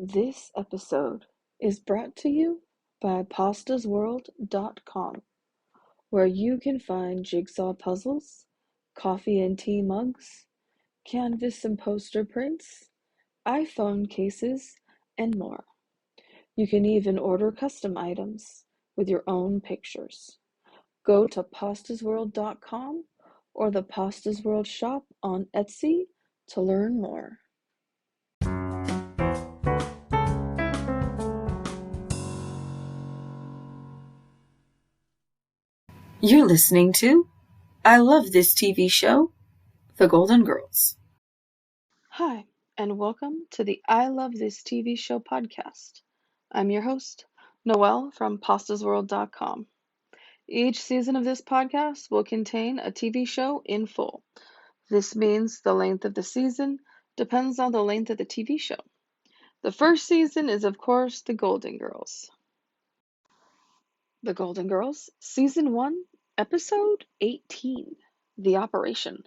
This episode is brought to you by pastasworld.com, where you can find jigsaw puzzles, coffee and tea mugs, canvas and poster prints, iPhone cases, and more. You can even order custom items with your own pictures. Go to pastasworld.com or the Pastas World shop on Etsy to learn more. You're listening to I Love This TV Show, The Golden Girls. Hi, and welcome to the I Love This TV Show podcast. I'm your host, Noelle from pastasworld.com. Each season of this podcast will contain a TV show in full. This means the length of the season depends on the length of the TV show. The first season is, of course, The Golden Girls. The Golden Girls, Season 1, Episode 18, The Operation.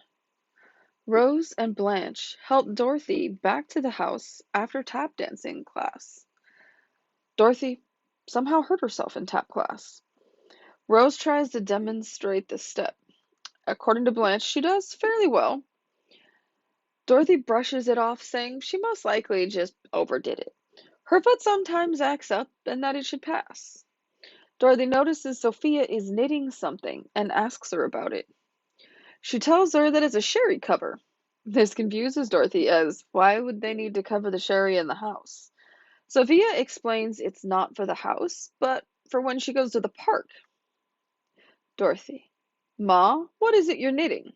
Rose and Blanche help Dorothy back to the house after tap dancing class. Dorothy somehow hurt herself in tap class. Rose tries to demonstrate the step. According to Blanche, she does fairly well. Dorothy brushes it off, saying she most likely just overdid it. Her foot sometimes acts up and that it should pass. Dorothy notices Sophia is knitting something and asks her about it. She tells her that it's a sherry cover. This confuses Dorothy, as why would they need to cover the sherry in the house? Sophia explains it's not for the house, but for when she goes to the park. Dorothy: Ma, what is it you're knitting?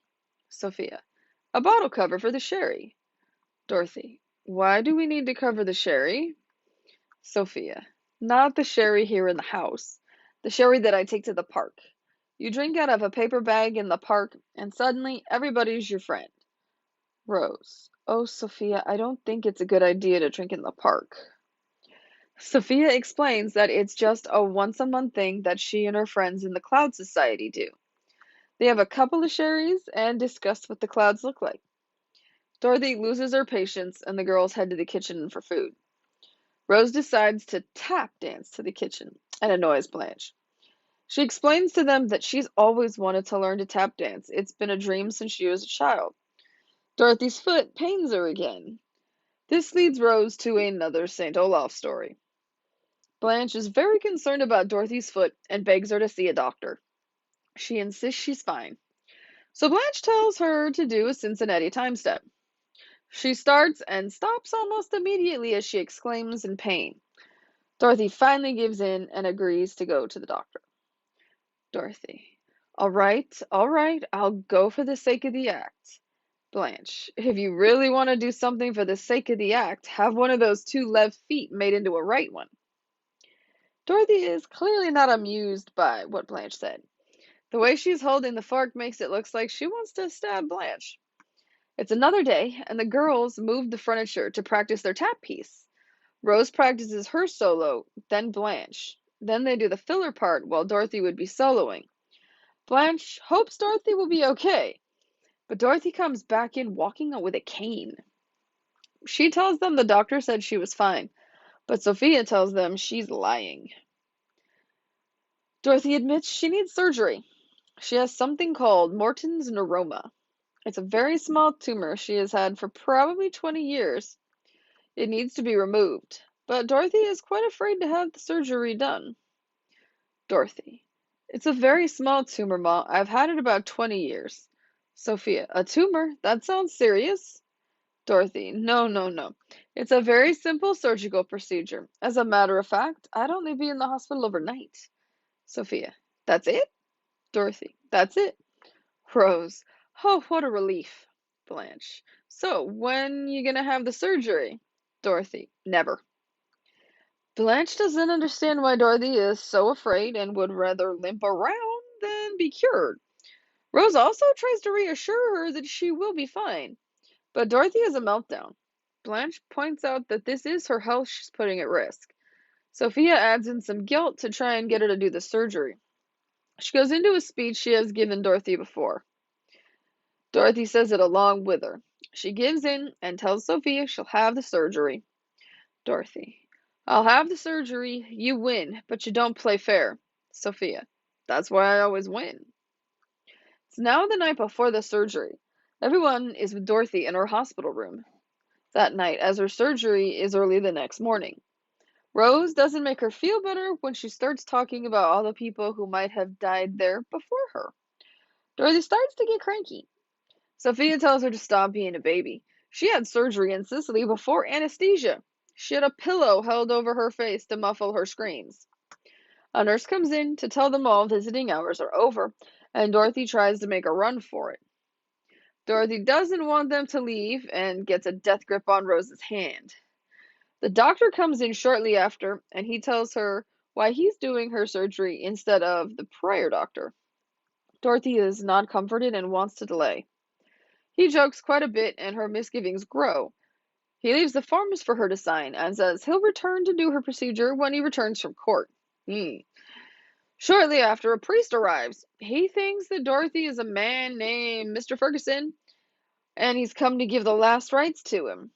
Sophia: a bottle cover for the sherry. Dorothy: why do we need to cover the sherry? Sophia: not the sherry here in the house. The sherry that I take to the park. You drink out of a paper bag in the park, and suddenly everybody's your friend. Rose: oh, Sophia, I don't think it's a good idea to drink in the park. Sophia explains that it's just a once-a-month thing that she and her friends in the Cloud Society do. They have a couple of sherries and discuss what the clouds look like. Dorothy loses her patience and the girls head to the kitchen for food. Rose decides to tap dance to the kitchen and annoys Blanche. She explains to them that she's always wanted to learn to tap dance. It's been a dream since she was a child. Dorothy's foot pains her again. This leads Rose to another St. Olaf story. Blanche is very concerned about Dorothy's foot and begs her to see a doctor. She insists she's fine. So Blanche tells her to do a Cincinnati time step. She starts and stops almost immediately as she exclaims in pain. Dorothy finally gives in and agrees to go to the doctor. Dorothy: all right, I'll go for the sake of the act. Blanche: if you really want to do something for the sake of the act, have one of those two left feet made into a right one. Dorothy is clearly not amused by what Blanche said. The way she's holding the fork makes it look like she wants to stab Blanche. It's another day, and the girls move the furniture to practice their tap piece. Rose practices her solo, then Blanche. Then they do the filler part while Dorothy would be soloing. Blanche hopes Dorothy will be okay, but Dorothy comes back in walking with a cane. She tells them the doctor said she was fine, but Sophia tells them she's lying. Dorothy admits she needs surgery. She has something called Morton's neuroma. It's a very small tumor she has had for probably 20 years. It needs to be removed, but Dorothy is quite afraid to have the surgery done. Dorothy: it's a very small tumor, Ma. I've had it about 20 years. Sophia: a tumor? That sounds serious. Dorothy: no. It's a very simple surgical procedure. As a matter of fact, I'd only be in the hospital overnight. Sophia: that's it? Dorothy: that's it. Rose: oh, what a relief. Blanche: so, when you gonna have the surgery? Dorothy: never. Blanche doesn't understand why Dorothy is so afraid and would rather limp around than be cured. Rose also tries to reassure her that she will be fine, but Dorothy has a meltdown. Blanche points out that this is her health she's putting at risk. Sophia adds in some guilt to try and get her to do the surgery. She goes into a speech she has given Dorothy before. Dorothy says it along with her. She gives in and tells Sophia she'll have the surgery. Dorothy. I'll have the surgery. You win, but you don't play fair. Sophia. That's why I always win. It's now the night before the surgery. Everyone is with Dorothy in her hospital room that night, as her surgery is early the next morning. Rose doesn't make her feel better when she starts talking about all the people who might have died there before her. Dorothy starts to get cranky. Sophia tells her to stop being a baby. She had surgery in Sicily before anesthesia. She had a pillow held over her face to muffle her screams. A nurse comes in to tell them all visiting hours are over, and Dorothy tries to make a run for it. Dorothy doesn't want them to leave and gets a death grip on Rose's hand. The doctor comes in shortly after, and he tells her why he's doing her surgery instead of the prior doctor. Dorothy is not comforted and wants to delay. He jokes quite a bit, and her misgivings grow. He leaves the forms for her to sign and says he'll return to do her procedure when he returns from court. Shortly after, a priest arrives. He thinks that Dorothy is a man named Mr. Ferguson, and he's come to give the last rites to him.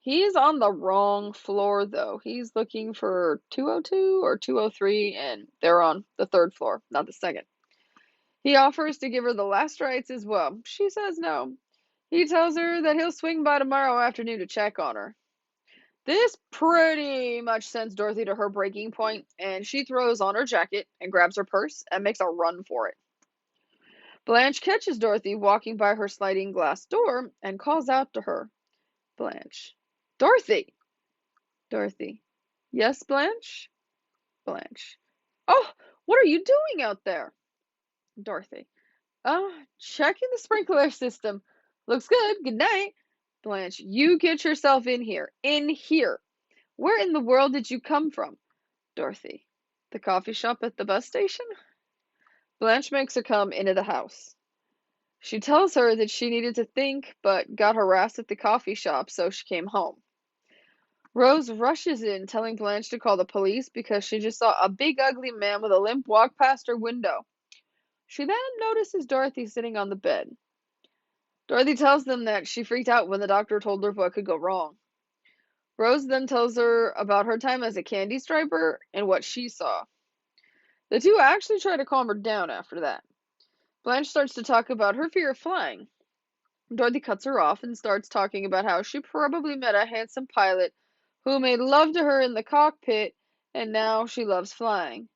He is on the wrong floor, though. He's looking for 202 or 203, and they're on the third floor, not the second. He offers to give her the last rites as well. She says no. He tells her that he'll swing by tomorrow afternoon to check on her. This pretty much sends Dorothy to her breaking point, and she throws on her jacket and grabs her purse and makes a run for it. Blanche catches Dorothy walking by her sliding glass door and calls out to her. Blanche. Dorothy! Dorothy. Yes, Blanche? Blanche. Oh, what are you doing out there? Dorothy. Oh, checking the sprinkler system. Looks good. Good night. Blanche, you get yourself in here. In here. Where in the world did you come from? Dorothy. The coffee shop at the bus station? Blanche makes her come into the house. She tells her that she needed to think, but got harassed at the coffee shop, so she came home. Rose rushes in, telling Blanche to call the police because she just saw a big ugly man with a limp walk past her window. She then notices Dorothy sitting on the bed. Dorothy tells them that she freaked out when the doctor told her what could go wrong. Rose then tells her about her time as a candy striper and what she saw. The two actually try to calm her down after that. Blanche starts to talk about her fear of flying. Dorothy cuts her off and starts talking about how she probably met a handsome pilot who made love to her in the cockpit, and now she loves flying.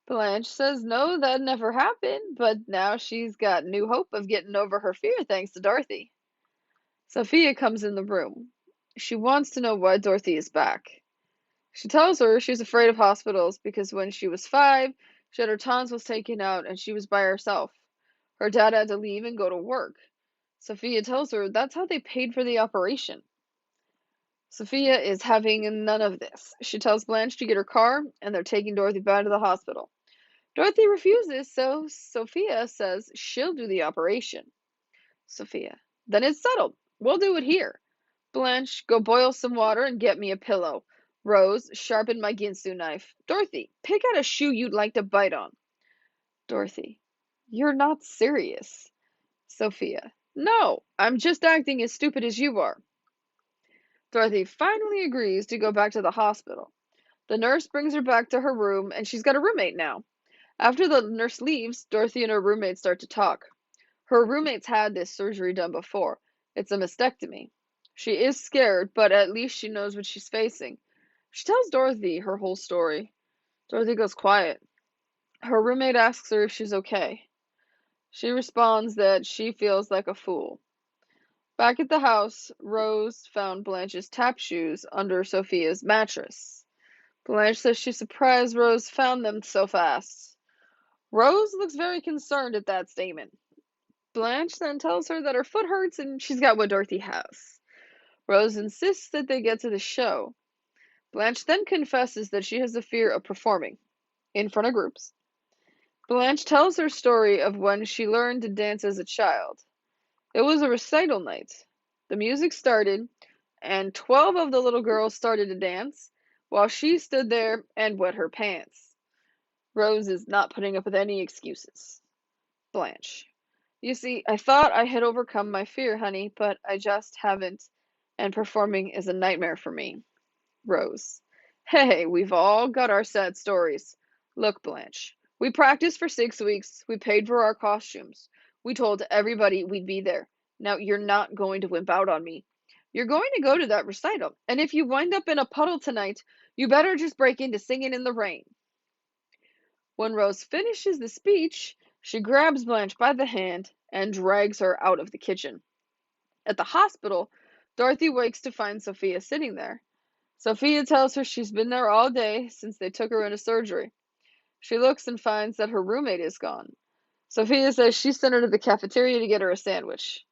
Blanche says no, that never happened, but now she's got new hope of getting over her fear thanks to Dorothy. Sophia comes in the room. She wants to know why Dorothy is back. She tells her she's afraid of hospitals because when she was 5, she had her tonsils taken out and she was by herself. Her dad had to leave and go to work. Sophia tells her that's how they paid for the operation. Sophia is having none of this. She tells Blanche to get her car, and they're taking Dorothy back to the hospital. Dorothy refuses, so Sophia says she'll do the operation. Sophia. Then it's settled. We'll do it here. Blanche, go boil some water and get me a pillow. Rose, sharpen my Ginsu knife. Dorothy, pick out a shoe you'd like to bite on. Dorothy. You're not serious. Sophia. No, I'm just acting as stupid as you are. Dorothy finally agrees to go back to the hospital. The nurse brings her back to her room, and she's got a roommate now. After the nurse leaves, Dorothy and her roommate start to talk. Her roommate's had this surgery done before. It's a mastectomy. She is scared, but at least she knows what she's facing. She tells Dorothy her whole story. Dorothy goes quiet. Her roommate asks her if she's okay. She responds that she feels like a fool. Back at the house, Rose found Blanche's tap shoes under Sophia's mattress. Blanche says she's surprised Rose found them so fast. Rose looks very concerned at that statement. Blanche then tells her that her foot hurts and she's got what Dorothy has. Rose insists that they get to the show. Blanche then confesses that she has a fear of performing in front of groups. Blanche tells her story of when she learned to dance as a child. It was a recital night. The music started, and 12 of the little girls started to dance, while she stood there and wet her pants. Rose is not putting up with any excuses. Blanche. You see, I thought I had overcome my fear, honey, but I just haven't, and performing is a nightmare for me. Rose. Hey, we've all got our sad stories. Look, Blanche, we practiced for 6 weeks. We paid for our costumes. We told everybody we'd be there. Now, you're not going to wimp out on me. You're going to go to that recital, and if you wind up in a puddle tonight, you better just break into singing in the rain. When Rose finishes the speech, she grabs Blanche by the hand and drags her out of the kitchen. At the hospital, Dorothy wakes to find Sophia sitting there. Sophia tells her she's been there all day since they took her into surgery. She looks and finds that her roommate is gone. Sophia says she sent her to the cafeteria to get her a sandwich.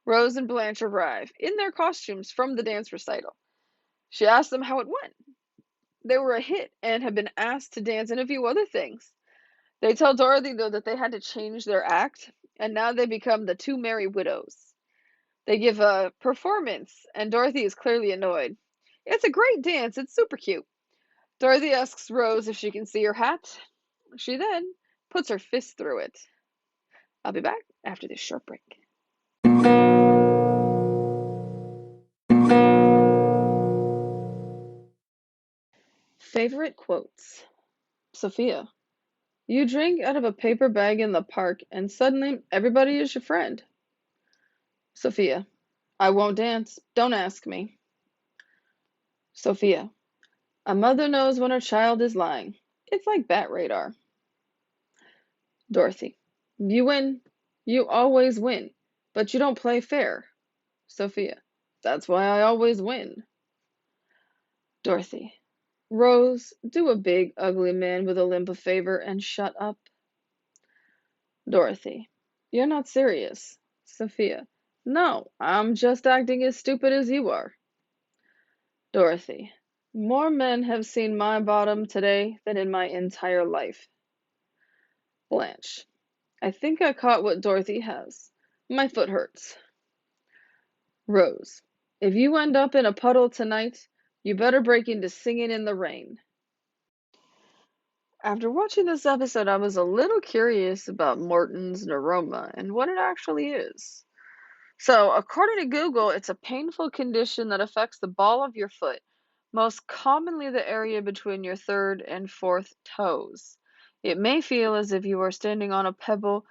Rose and Blanche arrive in their costumes from the dance recital. She asks them how it went. They were a hit and have been asked to dance and a few other things. They tell Dorothy, though, that they had to change their act, and now they become the two merry widows. They give a performance, and Dorothy is clearly annoyed. It's a great dance. It's super cute. Dorothy asks Rose if she can see her hat. She then puts her fist through it. I'll be back after this short break. Favorite quotes. Sophia. You drink out of a paper bag in the park, and suddenly everybody is your friend. Sophia. I won't dance. Don't ask me. Sophia. A mother knows when her child is lying. It's like bat radar. Dorothy. You win. You always win. But you don't play fair. Sophia. That's why I always win. Dorothy. Rose, do a big, ugly man with a limp a favor and shut up. Dorothy. You're not serious. Sophia. No, I'm just acting as stupid as you are. Dorothy. More men have seen my bottom today than in my entire life. Blanche. I think I caught what Dorothy has. My foot hurts. Rose. If you end up in a puddle tonight, you better break into singing in the rain. After watching this episode, I was a little curious about Morton's neuroma and what it actually is. So, according to Google, it's a painful condition that affects the ball of your foot, most commonly the area between your third and fourth toes. It may feel as if you are standing on a pebble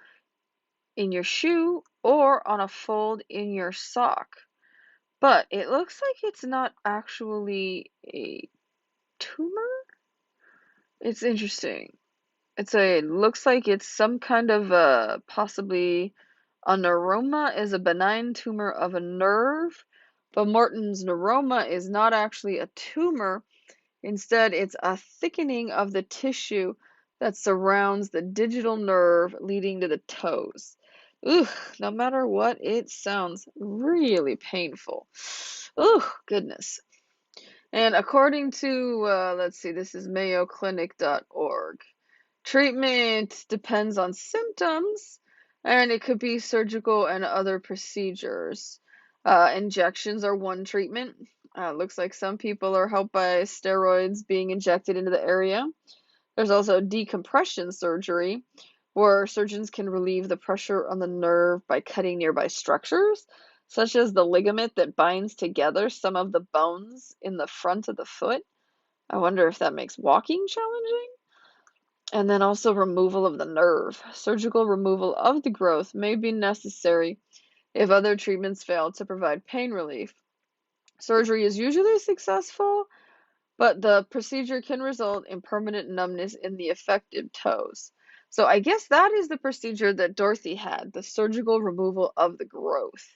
in your shoe or on a fold in your sock. But it looks like it's not actually a tumor? It's interesting. Looks like it's some kind of possibly a neuroma is a benign tumor of a nerve, but Morton's neuroma is not actually a tumor. Instead, it's a thickening of the tissue that surrounds the digital nerve leading to the toes. Ugh, no matter what, it sounds really painful. Ugh, goodness. And according to, let's see, this is mayoclinic.org. Treatment depends on symptoms, and it could be surgical and other procedures. Injections are one treatment. Looks like some people are helped by steroids being injected into the area. There's also decompression surgery, where surgeons can relieve the pressure on the nerve by cutting nearby structures, such as the ligament that binds together some of the bones in the front of the foot. I wonder if that makes walking challenging. And then also removal of the nerve. Surgical removal of the growth may be necessary if other treatments fail to provide pain relief. Surgery is usually successful, but the procedure can result in permanent numbness in the affected toes. So I guess that is the procedure that Dorothy had, the surgical removal of the growth.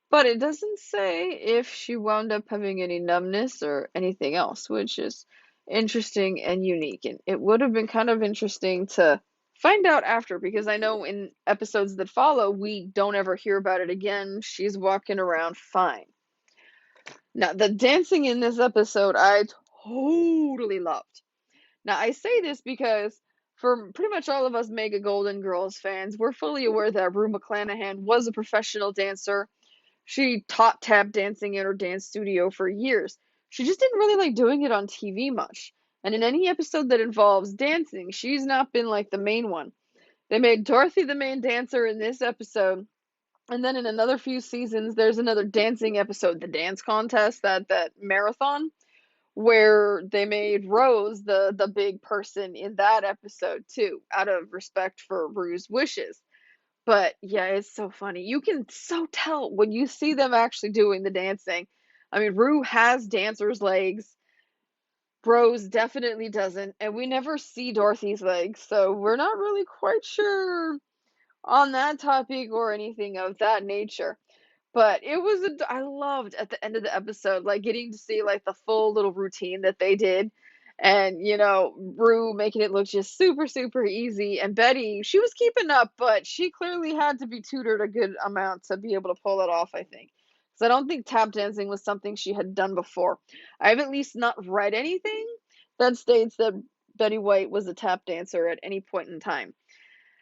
But it doesn't say if she wound up having any numbness or anything else, which is interesting and unique. And it would have been kind of interesting to find out after, because I know in episodes that follow, we don't ever hear about it again. She's walking around fine. Now, the dancing in this episode, I totally loved. Now, I say this because for pretty much all of us Mega Golden Girls fans, we're fully aware that Rue McClanahan was a professional dancer. She taught tap dancing in her dance studio for years. She just didn't really like doing it on TV much. And in any episode that involves dancing, she's not been like the main one. They made Dorothy the main dancer in this episode. And then in another few seasons, there's another dancing episode, the dance contest, that marathon, where they made Rose the big person in that episode too, out of respect for Rue's wishes. But yeah, it's so funny. You can so tell when you see them actually doing the dancing. I mean, Rue has dancer's legs. Rose definitely doesn't, and we never see Dorothy's legs, so we're not really quite sure on that topic or anything of that nature. But it was I loved at the end of the episode, like getting to see like the full little routine that they did. And, Rue making it look just super, super easy. And Betty, she was keeping up, but she clearly had to be tutored a good amount to be able to pull it off, I think. Because I don't think tap dancing was something she had done before. I've at least not read anything that states that Betty White was a tap dancer at any point in time.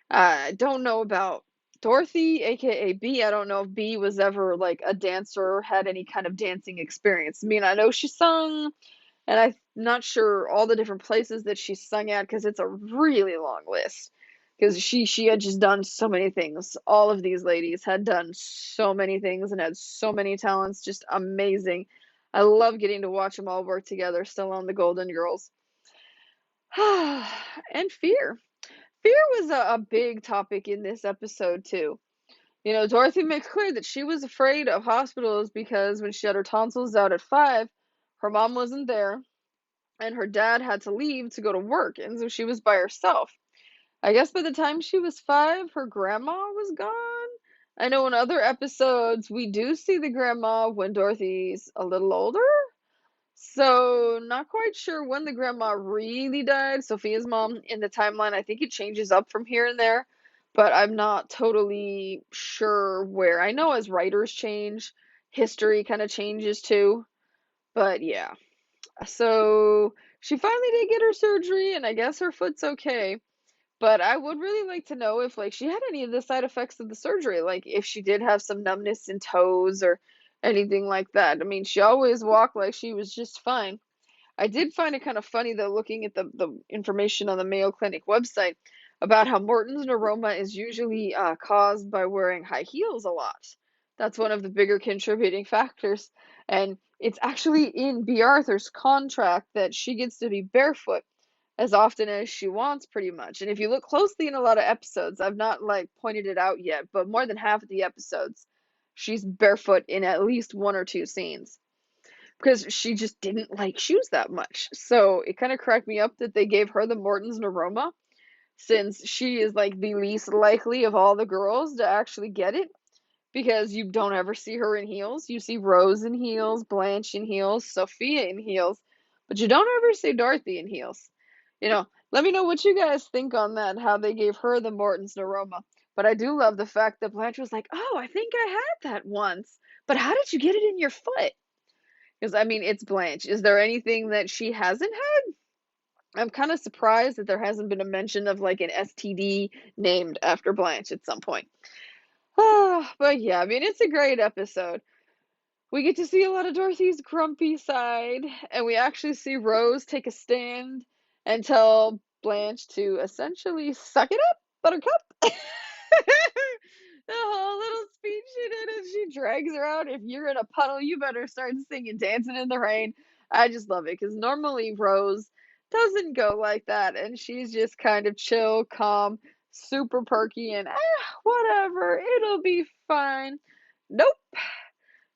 I don't know about Dorothy, aka B. I don't know if B was ever like a dancer or had any kind of dancing experience. I mean, I know she sung, and I'm not sure all the different places that she sung at because it's a really long list. Because she had just done so many things. All of these ladies had done so many things and had so many talents, just amazing. I love getting to watch them all work together, still on the Golden Girls. And fear. Fear was a big topic in this episode, too. Dorothy made clear that she was afraid of hospitals because when she had her tonsils out at 5, her mom wasn't there, and her dad had to leave to go to work, and so she was by herself. I guess by the time she was 5, her grandma was gone. I know in other episodes we do see the grandma when Dorothy's a little older. So, not quite sure when the grandma really died. Sophia's mom in the timeline, I think it changes up from here and there, but I'm not totally sure where. I know as writers change, history kind of changes too. But yeah. So, she finally did get her surgery, and I guess her foot's okay. But I would really like to know if like she had any of the side effects of the surgery, like if she did have some numbness in toes or anything like that. I mean, she always walked like she was just fine. I did find it kind of funny though, looking at the information on the Mayo Clinic website about how Morton's neuroma is usually caused by wearing high heels a lot. That's one of the bigger contributing factors. And it's actually in B. Arthur's contract that she gets to be barefoot as often as she wants, pretty much. And if you look closely in a lot of episodes, I've not like pointed it out yet, but more than half of the episodes, she's barefoot in at least one or two scenes because she just didn't like shoes that much. So it kind of cracked me up that they gave her the Morton's neuroma since she is like the least likely of all the girls to actually get it because you don't ever see her in heels. You see Rose in heels, Blanche in heels, Sophia in heels, but you don't ever see Dorothy in heels. Let me know what you guys think on that, how they gave her the Morton's neuroma. But I do love the fact that Blanche was like, oh, I think I had that once. But how did you get it in your foot? Because, I mean, it's Blanche. Is there anything that she hasn't had? I'm kind of surprised that there hasn't been a mention of like an STD named after Blanche at some point. But yeah, I mean, it's a great episode. We get to see a lot of Dorothy's grumpy side, and we actually see Rose take a stand and tell Blanche to essentially suck it up, Buttercup. The whole little speech she did, and she drags her out. If you're in a puddle, you better start singing Dancing in the Rain. I just love it because normally Rose doesn't go like that, and she's just kind of chill, calm, super perky, and whatever, it'll be fine. Nope.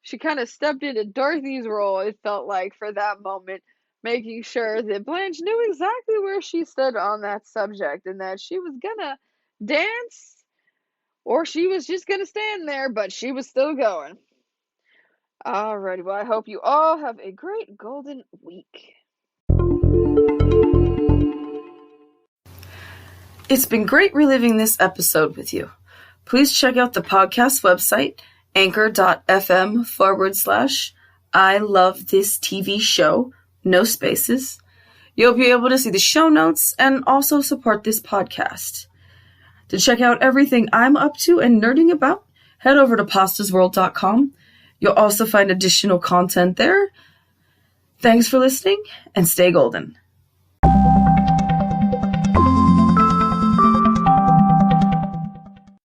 She kind of stepped into Dorothy's role, it felt like, for that moment, making sure that Blanche knew exactly where she stood on that subject and that she was gonna dance or she was just gonna stand there, but she was still going. Alrighty, well, I hope you all have a great golden week. It's been great reliving this episode with you. Please check out the podcast website, anchor.fm/I love this TV show, no spaces. You'll be able to see the show notes and also support this podcast. To check out everything I'm up to and nerding about, head over to pastasworld.com. You'll also find additional content there. Thanks for listening and stay golden.